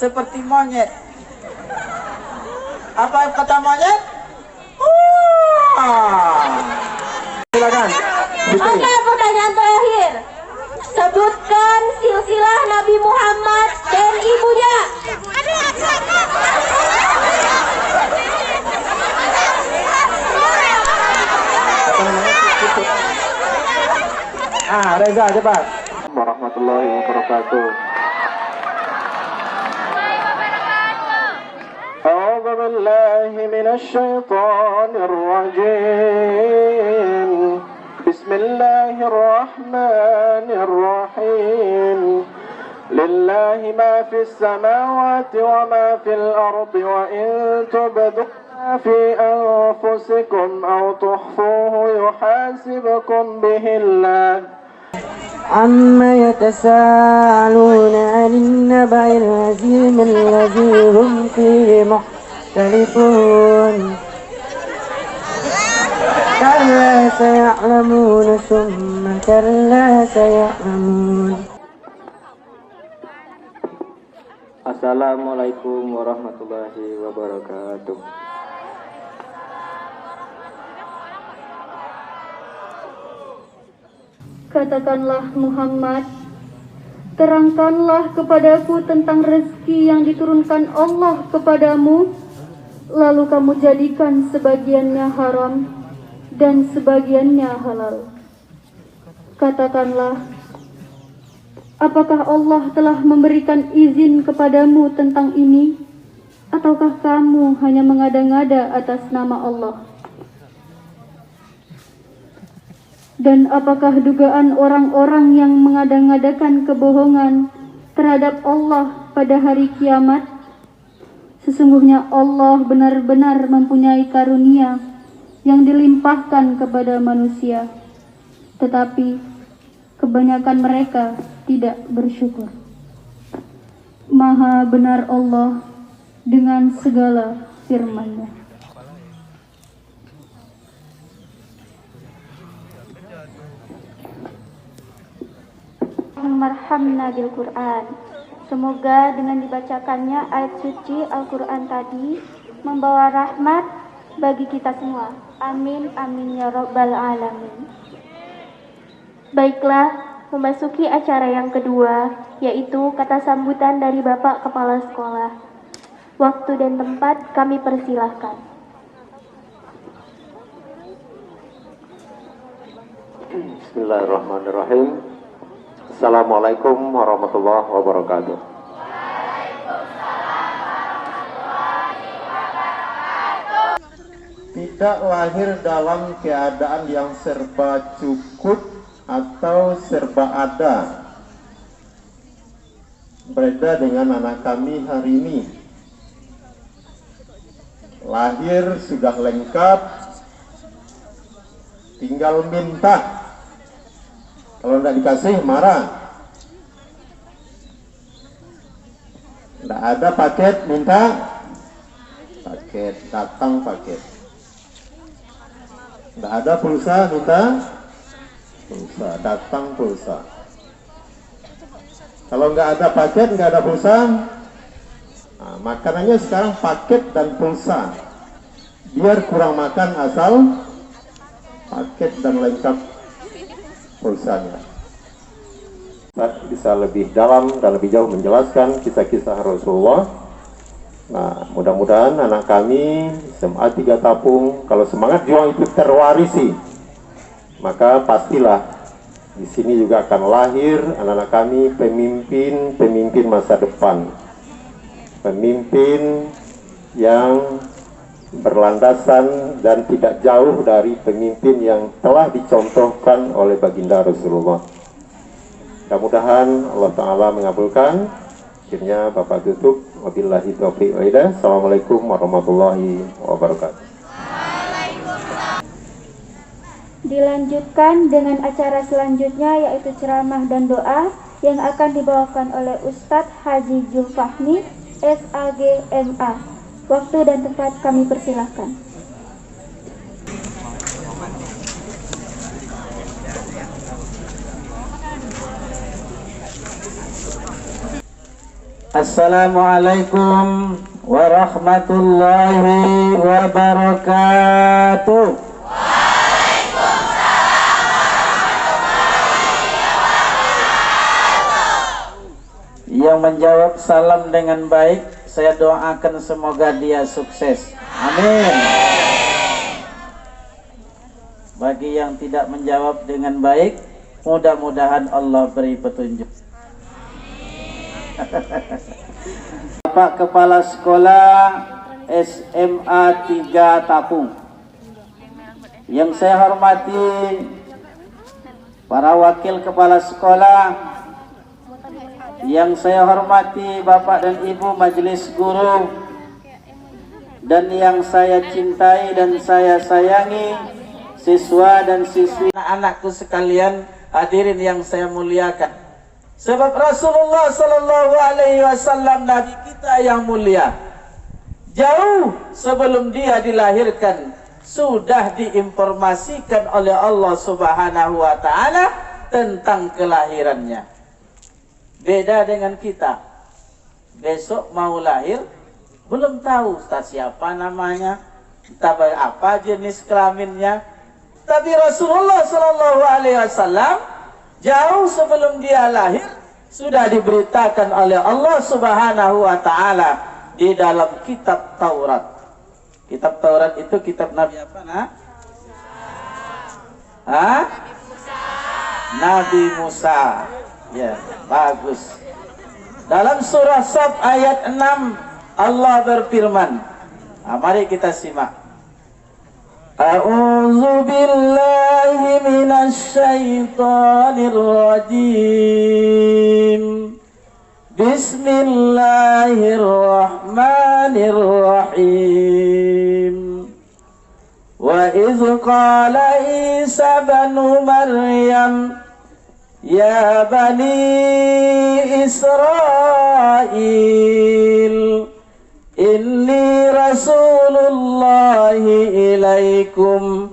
seperti monyet. Apa kata monyet? Silakan. Oke, pertanyaan terakhir. Sebutkan silsilah Nabi Muhammad dan ibunya. Reza cepat. Warahmatullahi wabarakatuh. A'udzu billahi minasy syaithanir rajim. Bismillahirrahmanirrahim. Lillahi ma fis samawati wa ma fil ardi wa in tubdu fi anfusikum aw tukhfuhu yuhasibukum bihi Allah. عما يتساءلون عن النبأ العظيم الذي هم فيه مختلفون كلا سيعلمون ثم كلا سيعلمون. Assalamualaikum warahmatullahi wabarakatuh. Katakanlah Muhammad, terangkanlah kepadaku tentang rezeki yang diturunkan Allah kepadamu, lalu kamu jadikan sebagiannya haram dan sebagiannya halal. Katakanlah, apakah Allah telah memberikan izin kepadamu tentang ini, ataukah kamu hanya mengada-ngada atas nama Allah? Dan apakah dugaan orang-orang yang mengada-ngadakan kebohongan terhadap Allah pada hari kiamat? Sesungguhnya Allah benar-benar mempunyai karunia yang dilimpahkan kepada manusia, tetapi kebanyakan mereka tidak bersyukur. Maha benar Allah dengan segala firman-Nya. Marhamna bil Quran. Semoga dengan dibacakannya ayat suci Al-Quran tadi membawa rahmat bagi kita semua. Amin amin ya rabbal alamin. Baiklah, memasuki acara yang kedua, yaitu kata sambutan dari Bapak Kepala Sekolah. Waktu dan tempat kami persilahkan. Bismillahirrahmanirrahim. Assalamualaikum warahmatullahi wabarakatuh. Tidak lahir dalam keadaan yang serba cukup atau serba ada. Berbeda dengan anak kami hari ini. Lahir sudah lengkap, tinggal minta. Kalau tidak dikasih marah. Tidak ada paket, minta paket, datang paket. Tidak ada pulsa, minta pulsa, datang pulsa. Kalau nggak ada paket, nggak ada pulsa, nah, makanannya sekarang paket dan pulsa. Biar kurang makan asal paket dan lengkap pulsanya. Bisa lebih dalam dan lebih jauh menjelaskan kisah-kisah Rasulullah. Nah, mudah-mudahan anak kami SMA 3 Tapung, kalau semangat juang itu terwarisi, maka pastilah di sini juga akan lahir anak-anak kami pemimpin masa depan, pemimpin yang berlandasan dan tidak jauh dari pemimpin yang telah dicontohkan oleh baginda Rasulullah. Mudah-mudahan Allah Ta'ala mengabulkan. Akhirnya Bapak tutup. Wabillahi taufiq wal hidayah. Assalamualaikum warahmatullahi wabarakatuh. Dilanjutkan dengan acara selanjutnya, yaitu ceramah dan doa yang akan dibawakan oleh Ustadz Haji Zulfahmi, SAG MA. Waktu dan tempat kami persilahkan. Assalamualaikum warahmatullahi wabarakatuh. Yang menjawab salam dengan baik, saya doakan semoga dia sukses. Amin. Bagi yang tidak menjawab dengan baik, mudah-mudahan Allah beri petunjuk. Bapak Kepala Sekolah SMA 3 Tapung, yang saya hormati para wakil kepala sekolah, yang saya hormati Bapak dan Ibu Majelis Guru, dan yang saya cintai dan saya sayangi siswa dan siswi, anak-anakku sekalian, hadirin yang saya muliakan. Sebab Rasulullah Sallallahu Alaihi Wasallam, Nabi kita yang mulia, jauh sebelum dia dilahirkan sudah diinformasikan oleh Allah Subhanahu Wa Taala tentang kelahirannya. Beda dengan kita, besok mau lahir belum tahu entah siapa namanya, entah apa jenis kelaminnya. Tapi Rasulullah Sallallahu Alaihi Wasallam jauh sebelum dia lahir sudah diberitakan oleh Allah Subhanahu Wa Taala di dalam kitab Taurat. Kitab Taurat itu kitab Nabi apa? Nabi Musa. Ya, bagus. Dalam surah Saf ayat 6 Allah berfirman. Mari kita simak. A'udzu billahi minasy syaithanir rajim. Bismillahirrahmanirrahim. Wa idz qala Isa ibnu Maryam ya bani Israil inni rasulullahi ilaikum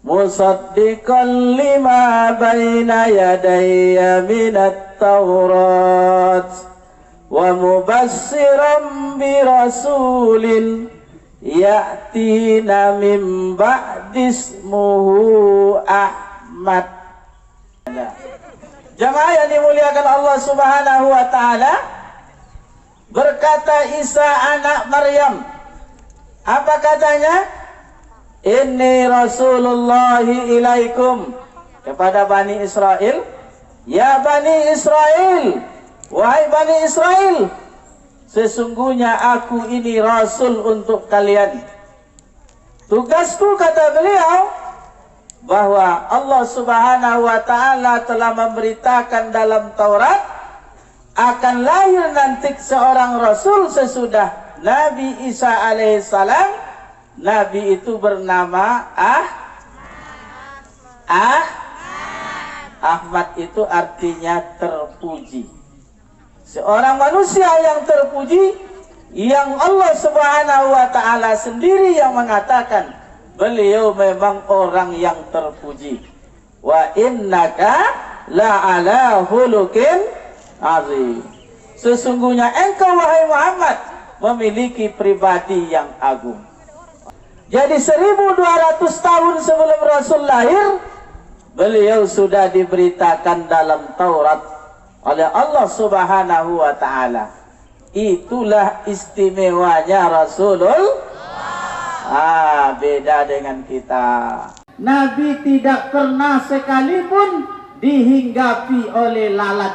musaddiqan lima baina yadayya minat taurat wa mubassiran bi rasulin ya'tina min ba'di ismuhu Ahmad. Jamaah yang dimuliakan Allah Subhanahu Wa Taala, berkata Isa anak Maryam, apa katanya? Inni rasulullahi ilaikum, kepada Bani Israel. Ya Bani Israel, wahai Bani Israel, sesungguhnya aku ini Rasul untuk kalian. Tugasku, kata beliau, bahwa Allah Subhanahu Wa Taala telah memberitakan dalam Taurat akan lahir nanti seorang Rasul sesudah Nabi Isa alaihissalam. Nabi itu bernama Ahmad, itu artinya terpuji. Seorang manusia yang terpuji, yang Allah Subhanahu Wa Taala sendiri yang mengatakan beliau memang orang yang terpuji. Wa innaka la'ala khuluqin azim. Sesungguhnya engkau wahai Muhammad memiliki pribadi yang agung. Jadi 1200 tahun sebelum Rasul lahir, beliau sudah diberitakan dalam Taurat oleh Allah Subhanahu Wa Taala. Itulah istimewanya Rasulullah. Beda dengan kita. Nabi tidak pernah sekalipun dihinggapi oleh lalat.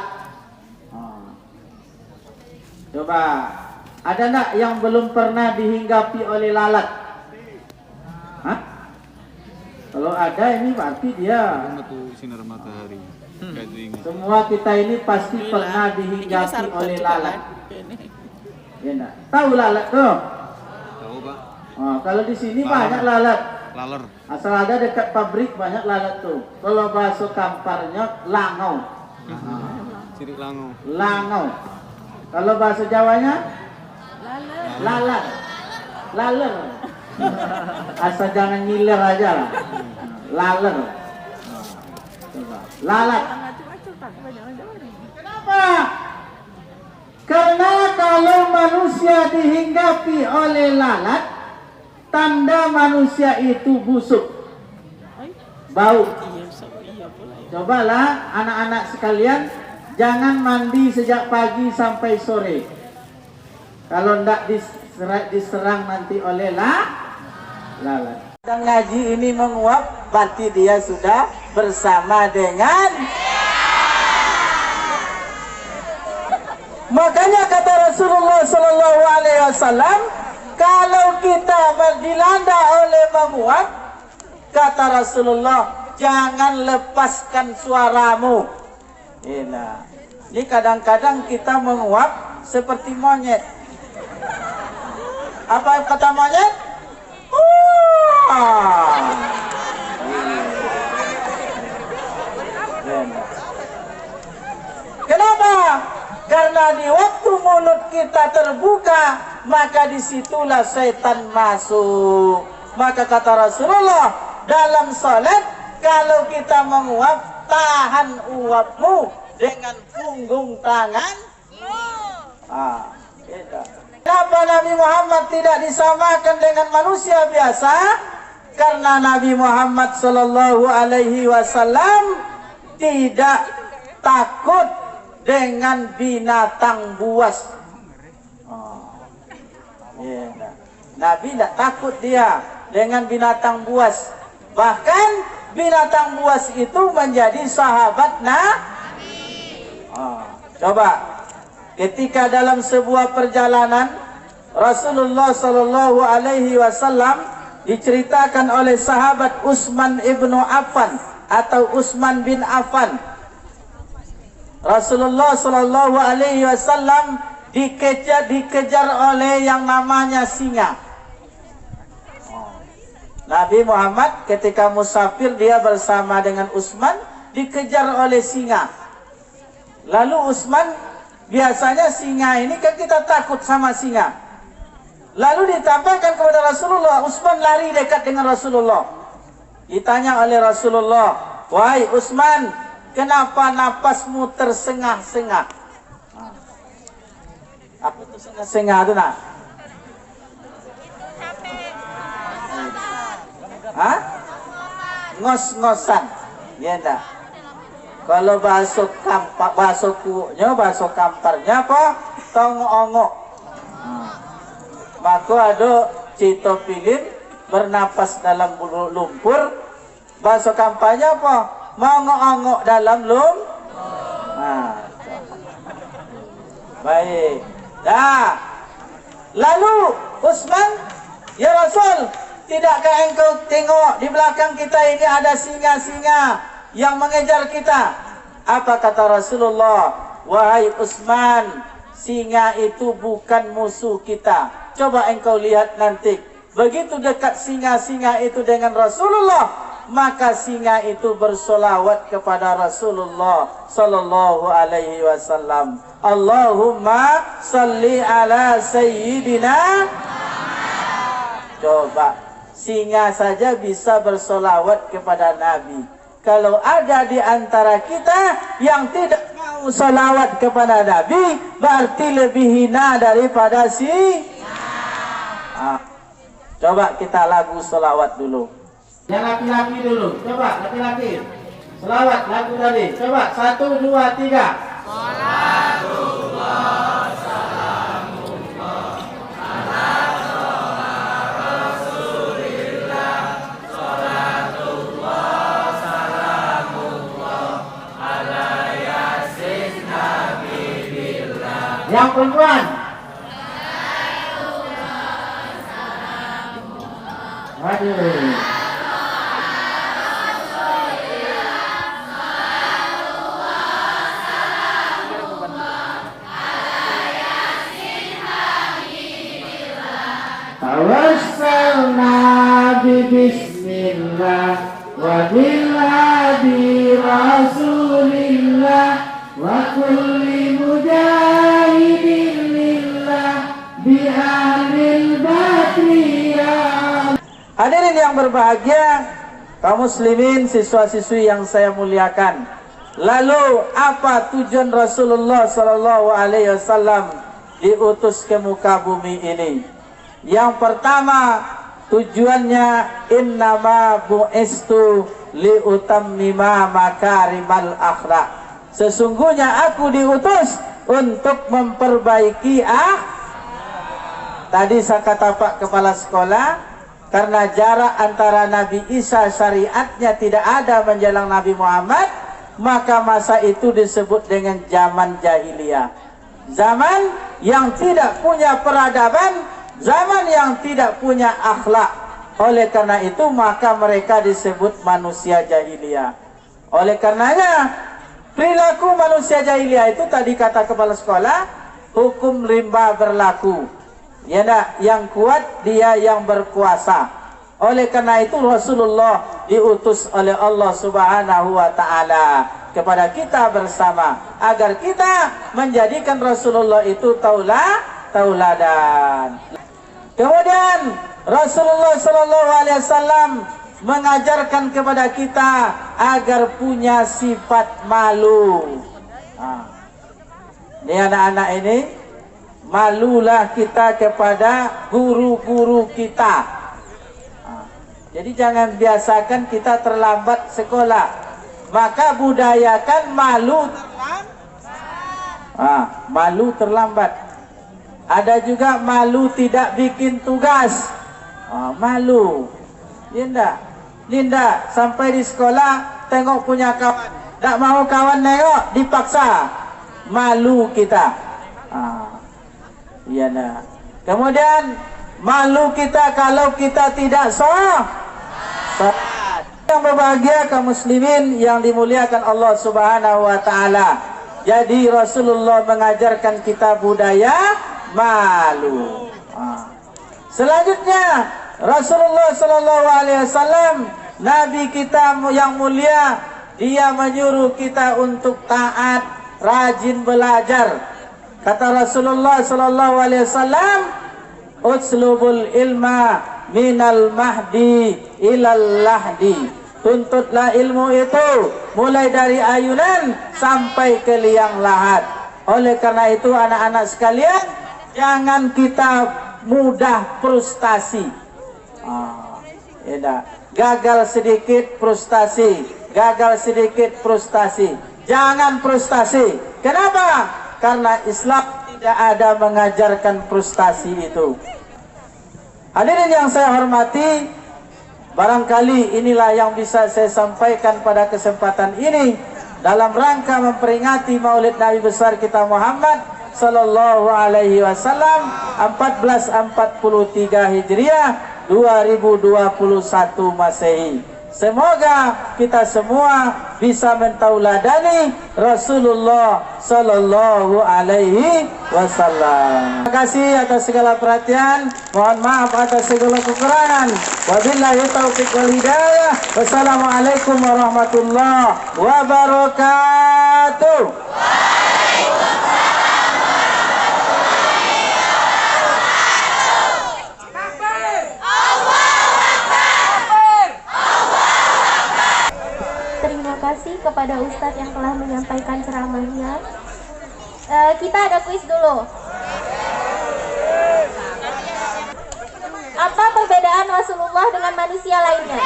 Coba, ada enggak yang belum pernah dihinggapi oleh lalat? Kalau ada, ini berarti dia. Sinar matahari. Semua kita ini pasti pernah dihinggapi oleh lalat. Ya enggak? Tahu lalat tuh? Tahu, Pak. Kalau di sini banyak lalat. Laler. Asal ada dekat pabrik banyak lalat tuh. Kalau bahasa kamparnya langau. Cirik langau. Langau. Kalau bahasa Jawanya lalat. Laler. Asal jangan ngiler aja lah. Laler. Coba. Lalat. Kenapa? Karena kalau manusia dihinggapi oleh lalat, tanda manusia itu busuk, bau. Cobalah anak-anak sekalian, jangan mandi sejak pagi sampai sore. Kalau tidak diserang nanti oleh lalat. Dan ngaji ini menguap, berarti dia sudah bersama dengan. Makanya kata Rasulullah Sallallahu Alaihi Wasallam, kalau kita dilanda oleh menguap, kata Rasulullah, jangan lepaskan suaramu. Ini kadang-kadang kita menguap seperti monyet. Apa kata monyet? Kenapa? Karena di waktu mulut kita terbuka, maka disitulah setan masuk. Maka kata Rasulullah, dalam salat kalau kita menguap, tahan uapmu dengan punggung tangan. Kenapa Nabi Muhammad tidak disamakan dengan manusia biasa? Karena Nabi Muhammad Sallallahu Alaihi Wasallam tidak takut dengan binatang buas. Nabi tidak takut dia dengan binatang buas. Bahkan binatang buas itu menjadi sahabat Nabi. Coba, ketika dalam sebuah perjalanan Rasulullah Sallallahu Alaihi Wasallam diceritakan oleh sahabat Utsman ibnu Affan atau Utsman bin Affan. Rasulullah Sallallahu Alaihi Wasallam dikejar oleh yang namanya singa. Nabi Muhammad ketika musafir, dia bersama dengan Utsman, dikejar oleh singa. Lalu Utsman, biasanya singa ini kan kita takut sama singa. Lalu ditampakkan kepada Rasulullah, Utsman lari dekat dengan Rasulullah. Ditanya oleh Rasulullah, "Wahai Utsman, kenapa napasmu tersengah-sengah?" Apa itu sengah-sengah itu nak? Ngos-ngosan, ya enggak? Kalau bahasa kamparnya apa? Tongongok. Maka ada cito pilin bernapas dalam lumpur. Bahasa kampanye apa? Mongok-ongok dalam baik. Dah. Lalu Utsman, "Ya Rasul, tidakkah engkau tengok di belakang kita ini ada singa-singa yang mengejar kita?" Apa kata Rasulullah? "Wahai Utsman, singa itu bukan musuh kita. Coba engkau lihat nanti. Begitu dekat singa-singa itu dengan Rasulullah, maka singa itu bersolawat kepada Rasulullah Sallallahu Alaihi Wasallam. Allahumma salli ala sayyidina." Coba, singa saja bisa bersolawat kepada Nabi. Kalau ada di antara kita yang tidak mau solawat kepada Nabi, berarti lebih hina daripada coba kita lagu solawat dulu. Yang laki-laki dulu, coba laki-laki. Selawat lagu tadi, coba 1, 2, 3. Salatullah, salamullah, ala Rasulillah. Salatullah, salamullah, ala Yasin Nabiillah. Yang perempuan. Aduh. Tawassalna bismillah wa bil hadi rasulillah wa kulli mujahidin lillah bi ahlil batriyah. Hadirin yang berbahagia, kaum muslimin, siswa-siswi yang saya muliakan. Lalu apa tujuan Rasulullah sallallahu alaihi wasallam diutus ke muka bumi ini? Yang pertama, tujuannya innama bu'istu liutammima makarimal akhlak. Sesungguhnya aku diutus untuk memperbaiki Tadi saya kata Pak Kepala Sekolah, karena jarak antara Nabi Isa syariatnya tidak ada menjelang Nabi Muhammad, maka masa itu disebut dengan zaman jahiliyah. Zaman yang tidak punya peradaban, zaman yang tidak punya akhlak. Oleh karena itu maka mereka disebut manusia jahiliyah. Oleh karenanya perilaku manusia jahiliyah itu tadi kata Kepala Sekolah, hukum rimba berlaku. Ya nak, yang kuat dia yang berkuasa. Oleh karena itu Rasulullah diutus oleh Allah Subhanahu wa taala kepada kita bersama agar kita menjadikan Rasulullah itu tauladan. Kemudian Rasulullah sallallahu alaihi wasallam mengajarkan kepada kita agar punya sifat malu. Ini anak-anak ini, malulah kita kepada guru-guru kita. Jadi jangan biasakan kita terlambat sekolah, maka budayakan malu. Malu terlambat. Ada juga malu tidak bikin tugas. Malu. Linda sampai di sekolah tengok punya kawan, tak mau kawan nengok, dipaksa. Malu kita. Iya nak. Kemudian malu kita kalau kita tidak sholat. Yang berbahagia kaum muslimin yang dimuliakan Allah Subhanahu wa taala. Jadi Rasulullah mengajarkan kita budaya malu. Selanjutnya Rasulullah sallallahu alaihi wasallam, nabi kita yang mulia, dia menyuruh kita untuk taat, rajin belajar. Kata Rasulullah sallallahu alaihi wasallam, "Utslubul ilma minal mahdi ilal lahdi." Tuntutlah ilmu itu mulai dari ayunan sampai ke liang lahat. Oleh karena itu anak-anak sekalian, jangan kita mudah frustasi. Gagal sedikit frustasi, gagal sedikit frustasi. Jangan frustasi. Kenapa? Karena Islam tidak ada mengajarkan frustasi itu. Hadirin yang saya hormati, barangkali inilah yang bisa saya sampaikan pada kesempatan ini dalam rangka memperingati Maulid Nabi besar kita Muhammad sallallahu alaihi wasallam 1443 Hijriah 2021 Masehi. Semoga kita semua bisa mentauladani Rasulullah sallallahu alaihi wasallam. Terima kasih atas segala perhatian. Mohon maaf atas segala kekurangan. Wabillahi taufiq wal hidayah. Wassalamualaikum warahmatullahi wabarakatuh. Kepada Ustadz yang telah menyampaikan ceramahnya. Kita ada kuis dulu. Apa perbedaan Rasulullah dengan manusia lainnya?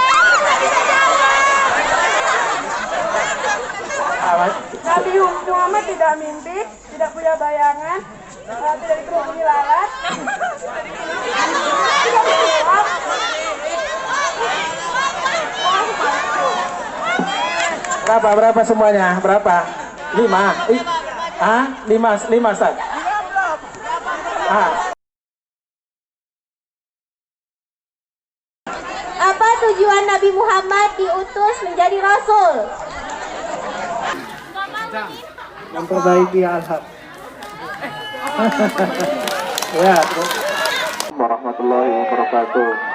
Nabi Muhammad tidak mimpi, tidak punya bayangan, tidak dikerumuni lalat, tidak bersuap. Berapa semuanya? Berapa? 5. 5 Ustaz. Apa tujuan Nabi Muhammad diutus menjadi Rasul? Memperbaiki akhlak. Ya, warahmatullahi wabarakatuh.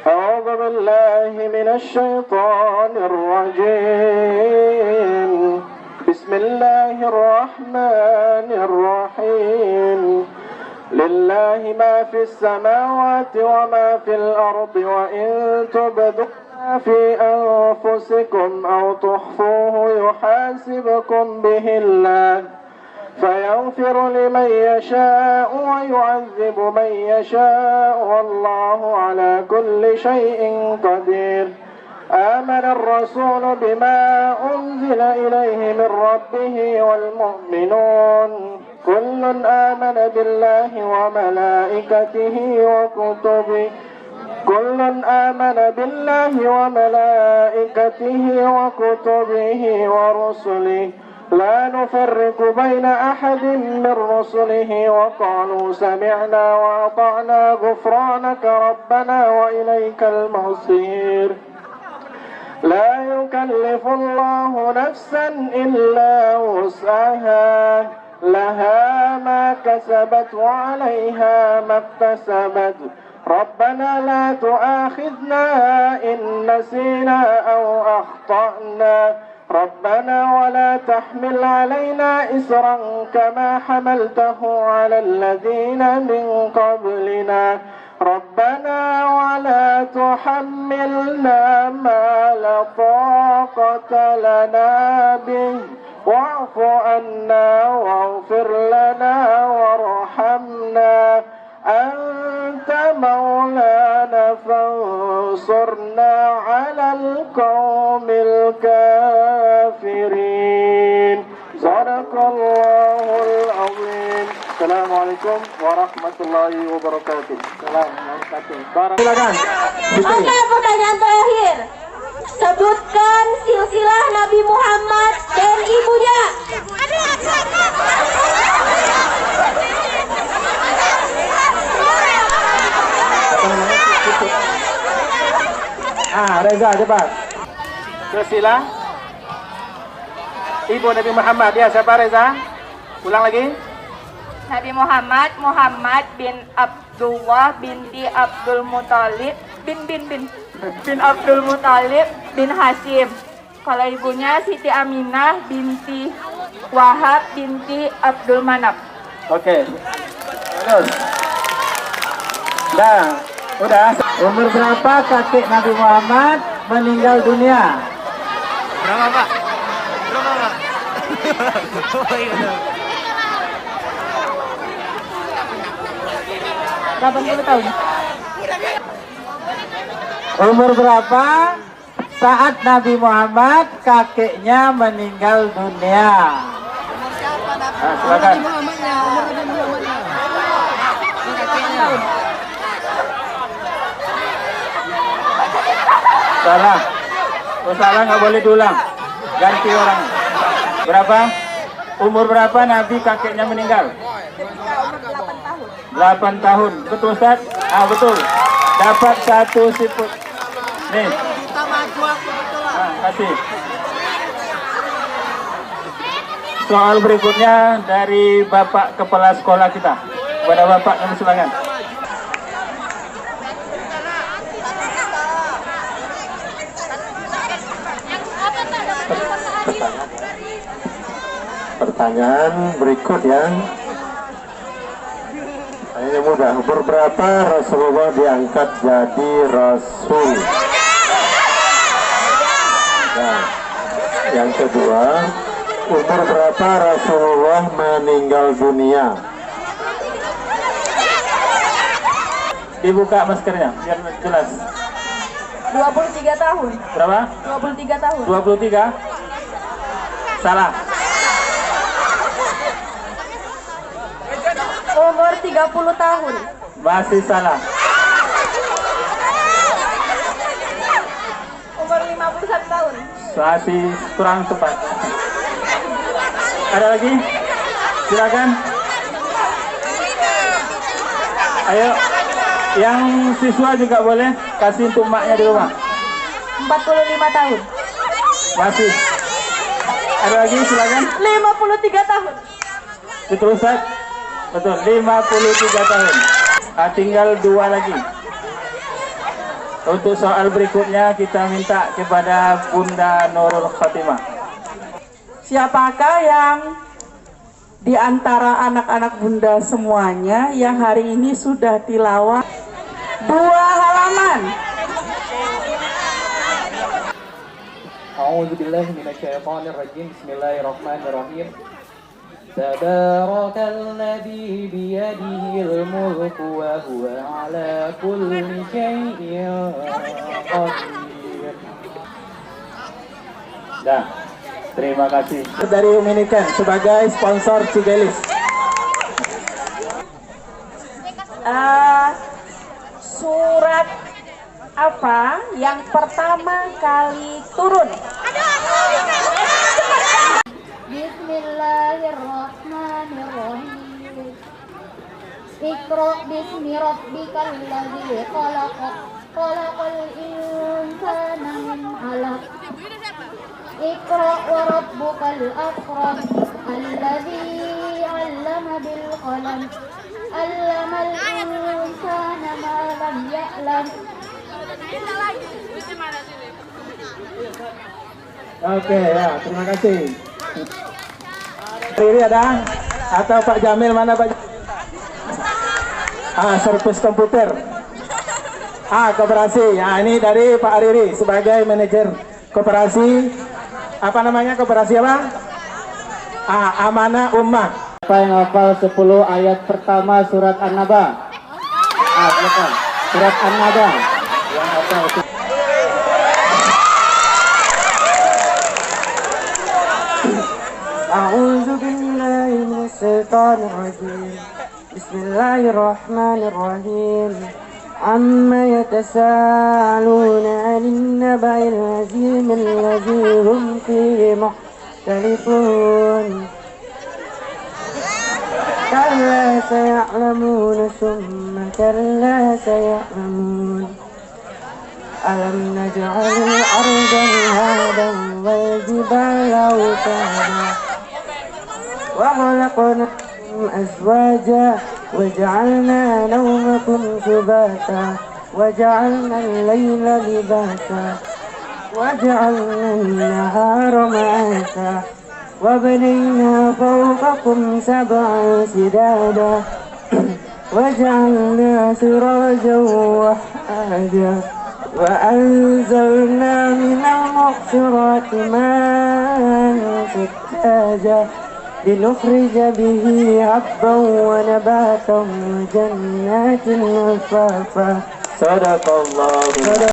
أعوذ بالله من الشيطان الرجيم بسم الله الرحمن الرحيم لله ما في السماوات وما في الأرض وإن تبدوا في أنفسكم أو تخفوه يحاسبكم به الله فيغفر لمن يشاء ويعذب من يشاء والله على كل شيء قدير. آمن الرسول بما أنزل إليه من ربه والمؤمنون كل آمن بالله وملائكته وكتبه ورسله لا نفرق بين أحد من رسله وقالوا سمعنا وأطعنا غفرانك ربنا وإليك المصير. لا يكلف الله نفسا إلا وسعها لها ما كسبت وعليها ما اكتسبت ربنا لا تؤاخذنا إن نسينا أو أخطأنا ربنا ولا تحمل علينا إسرا كما حملته على الذين من قبلنا ربنا ولا تحملنا ما لا طاقة لنا به واعف عنا واغفر لنا وارحمنا أنت مولانا فانصرنا على القوم الكافرين. صدق الله العظيم. Assalamualaikum warahmatullahi wabarakatuh. Silakan. Oke, pertanyaan terakhir. Sebutkan silsilah Nabi Muhammad dan ibunya. Reza cepat. Silsilah ibu Nabi Muhammad, ya siapa Reza? Ulang lagi. Nabi Muhammad bin Abdullah binti Abdul Muthalib bin Abdul Muthalib bin Hashim. Kalau ibunya Siti Aminah binti Wahab binti Abdul Manaf. Oke. Terus. Dah, udah. Umur berapa kakek Nabi Muhammad meninggal dunia? Berapa, Pak? 80 tahun. Umur berapa saat Nabi Muhammad kakeknya meninggal dunia? Nah, silakan. Salah. Oh, salah nggak boleh diulang. Ganti orang. Berapa? Umur berapa Nabi kakeknya meninggal? 8 tahun. Betul Ustaz? Ah, betul. Dapat 1 siput. Nih. Kasih. Soal berikutnya dari Bapak Kepala Sekolah kita. Kepada Bapak kami silakan. Pertanyaan berikut ya. Ini mudah. Umur berapa Rasulullah diangkat jadi Rasul? Nah, yang kedua, umur berapa Rasulullah meninggal dunia? Dibuka maskernya biar jelas. 23 tahun. Berapa? 23 tahun. 23? Salah. Umur 30 tahun. Masih salah. Umur 51 tahun. Masih kurang tepat. Ada lagi? Silakan. Ayo. Yang siswa juga boleh kasih untuk maknya di rumah. 45 tahun. Masih. Ada lagi? Silakan. 53 tahun. Betul Ustaz? Betul, 53 tahun. Tinggal 2 lagi. Untuk soal berikutnya kita minta kepada Bunda Nurul Fatimah. Siapakah yang di antara anak-anak Bunda semuanya yang hari ini sudah tilawah 2 halaman? أعوذ بالله من الشيطان الرجيم بسم الله الرحمن الرحيم تبارك الذي بيده الملك وهو على كل شيء قدير. Dah, terima kasih dari Uminiken sebagai sponsor Cigelis. Surat apa yang pertama kali turun? Bismillahirrahmanirrahim. Iqra bismi rabbikal ladzi khalaq. Khalaqal insana min 'alaq. Iqra wa rabbukal akram. Alladzi 'allama bil qalam. 'Allamal insana ma lam ya'lam. Oke ya, terima kasih. Riri ada? Atau Pak Jamil mana Pak? Servis komputer. Koperasi. Ya, ini dari Pak Riri sebagai manajer koperasi. Apa namanya koperasi apa? Amanah Ummah. Siapa yang hafal 10 ayat pertama surat An-Naba? Silakan. Surat An-Naba. Yang hafal itu. أعوذ بالله من الشيطان الرجيم بسم الله الرحمن الرحيم عما يتساءلون عن النبأ العظيم الذي هم فيه مختلفون كلا سيعلمون ثم كلا سيعلمون ألم نجعل الأرض مهادا والجبال أوتادا وخلقناكم أزواجا وجعلنا نومكم سباتا وجعلنا الليل لباسا وجعلنا النهار معاشا وبنينا فوقكم سبعا شدادا وجعلنا سراجا وحاجا وأنزلنا من المعصرات ماء ثجاجا لنخرج به حبا ونباتا وجنات ألفافا صدق الله.